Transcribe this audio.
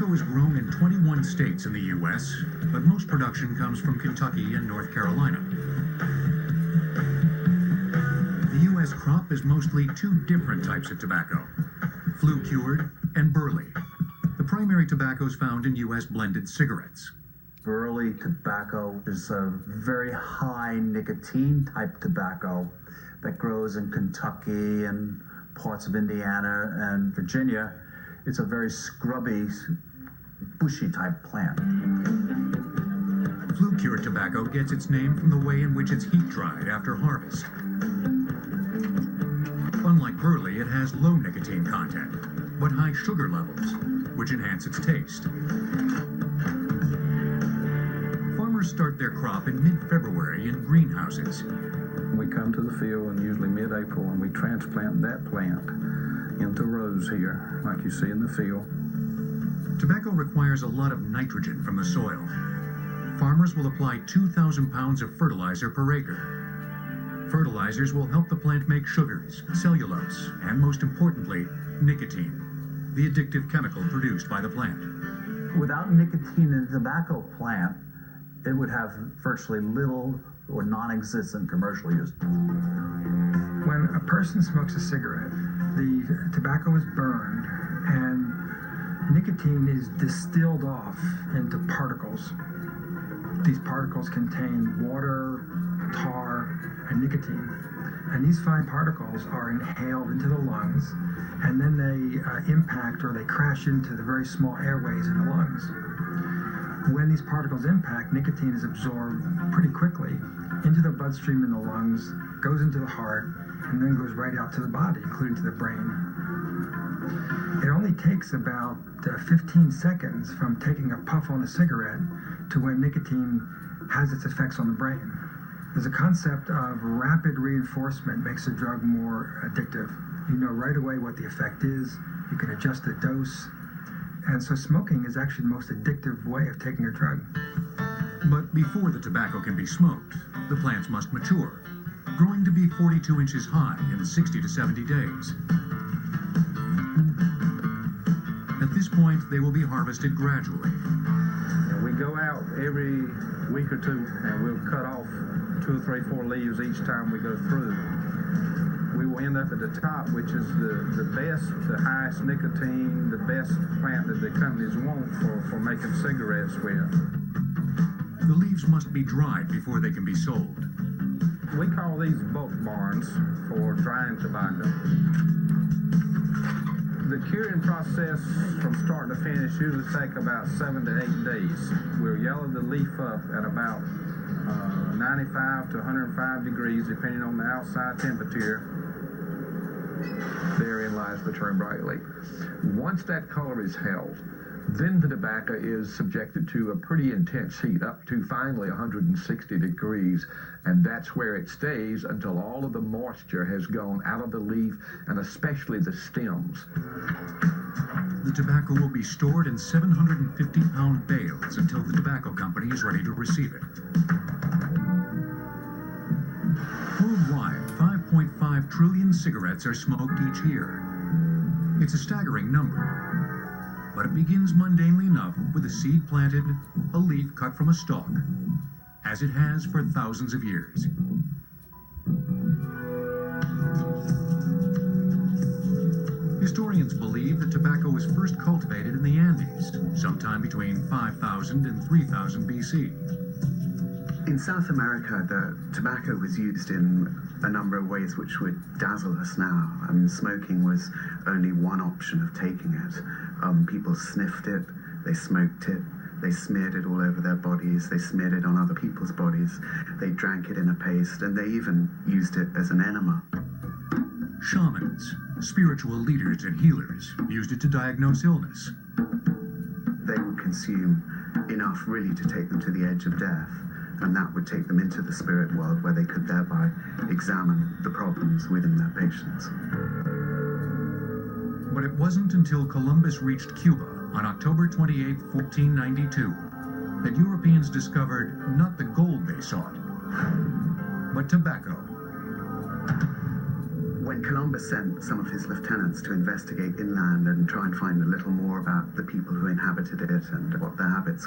Tobacco is grown in 21 states in the U.S., but most production comes from Kentucky and North Carolina. The U.S. crop is mostly two different types of tobacco, flue-cured and burley. The primary tobaccos found in U.S. blended cigarettes. Burley tobacco is a very high nicotine type tobacco that grows in Kentucky and parts of Indiana and Virginia. It's a very scrubby, bushy type plant. Flue-cured tobacco gets its name from the way in which it's heat-dried after harvest. Unlike burley, it has low nicotine content, but high sugar levels, which enhance its taste. Farmers start their crop in mid-February in greenhouses. We come to the field in usually mid-April and we transplant that plant into rows here, like you see in the field. Tobacco requires a lot of nitrogen from the soil. Farmers will apply 2,000 pounds of fertilizer per acre. Fertilizers will help the plant make sugars, cellulose, and most importantly, nicotine, the addictive chemical produced by the plant. Without nicotine in a tobacco plant, it would have virtually little or non-existent commercial use. When a person smokes a cigarette, the tobacco is burned and nicotine is distilled off into particles. These particles contain water, tar, and nicotine. And these fine particles are inhaled into the lungs, and then they impact or they crash into the very small airways in the lungs. When these particles impact, nicotine is absorbed pretty quickly into the bloodstream in the lungs, goes into the heart, and then goes right out to the body, including to the brain. It only takes about 15 seconds from taking a puff on a cigarette to when nicotine has its effects on the brain. There's a concept of rapid reinforcement makes a drug more addictive. You know right away what the effect is, you can adjust the dose, and so smoking is actually the most addictive way of taking a drug. But before the tobacco can be smoked, the plants must mature, growing to be 42 inches high in 60 to 70 days. At this point, they will be harvested gradually. We go out every week or two and we'll cut off 2 or 3, 4 leaves each time we go through. We will end up at the top, which is the best, the highest nicotine, the best plant that the companies want for making cigarettes with. The leaves must be dried before they can be sold. We call these bulk barns for drying tobacco. The curing process from start to finish usually takes about 7 to 8 days. We'll yellow the leaf up at about 95 to 105 degrees, depending on the outside temperature. Therein lies the term brightly. Once that color is held, then the tobacco is subjected to a pretty intense heat, up to finally 160 degrees, and that's where it stays until all of the moisture has gone out of the leaf, and especially the stems. The tobacco will be stored in 750-pound bales until the tobacco company is ready to receive it. Worldwide, 5.5 trillion cigarettes are smoked each year. It's a staggering number, but it begins mundanely enough with a seed planted, a leaf cut from a stalk, as it has for thousands of years. Historians believe that tobacco was first cultivated in the Andes, sometime between 5000 and 3000 BC. In South America, the tobacco was used in a number of ways which would dazzle us now. I mean, smoking was only one option of taking it. People sniffed it, they smoked it, they smeared it all over their bodies, they smeared it on other people's bodies, they drank it in a paste, and they even used it as an enema. Shamans, spiritual leaders and healers, used it to diagnose illness. They would consume enough really to take them to the edge of death, and that would take them into the spirit world where they could thereby examine the problems within their patients. But it wasn't until Columbus reached Cuba on October 28, 1492, that Europeans discovered not the gold they sought, but tobacco. when Columbus sent some of his lieutenants to investigate inland and try and find a little more about the people who inhabited it and what their habits were,